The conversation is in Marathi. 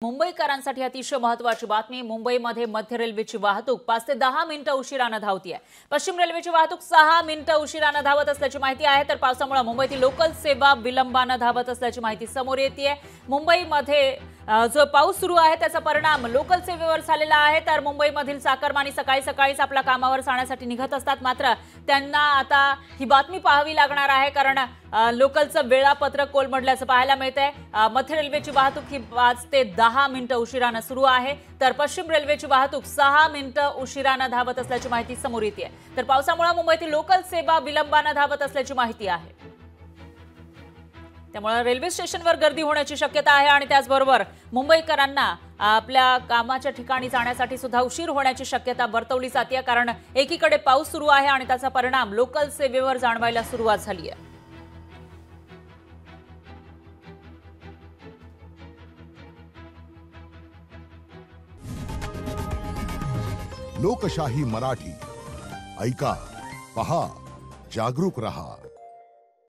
मुंबईकरांसाठी अतिशय महत्त्वाची बातमी। मुंबईमध्ये मध्य रेल्वेची वाहतूक 5 ते 10 मिनिटं उशिराने धावतीये। पश्चिम रेल्वेची वाहतूक 6 मिनिटं उशिराने धावत असल्याची माहिती आहे। तर पावसामुळे मुंबईतील लोकल सेवा विलंबाने धावत असल्याची माहिती समोर येतेय। मुंबईमध्ये जो पाऊस सुरू आहे त्याचा परिणाम लोकल सेवेवर झालेला आहे। तर मुंबईमधील चाकरमानी सकाळी सकाळीच आपल्या कामावर जाण्यासाठी निघत असतात, मात्र त्यांना आता ही बातमी पाहावी लागणार आहे, कारण लोकलचं वेळापत्रक कोलमडल्याचं पाहायला मिळतंय। मध्य रेल्वेची वाहतूक ही 5 ते 10 मिनिटं उशिराने सुरू आहे, तर पश्चिम रेल्वेची वाहतूक 6 मिनिटं उशिराने धावत असल्याची माहिती समोर येतेय। तर पावसामुळे मुंबईतील लोकल सेवा विलंबाने धावत असल्याची माहिती आहे। त्यामुळे रेल्वे स्टेशनवर गर्दी होण्याची शक्यता आहे आणि त्याचबरोबर मुंबईकरांना आपल्या कामाच्या ठिकाणी जाण्यासाठी सुद्धा उशीर होण्याची शक्यता वर्तवली जाते, कारण एकीकडे पाऊस सुरू आहे आणि त्याचा परिणाम लोकल सेवेवर जाणवायला सुरुवात झाली आहे। लोकशाही मराठी ऐका, पहा, जागरूक रहा।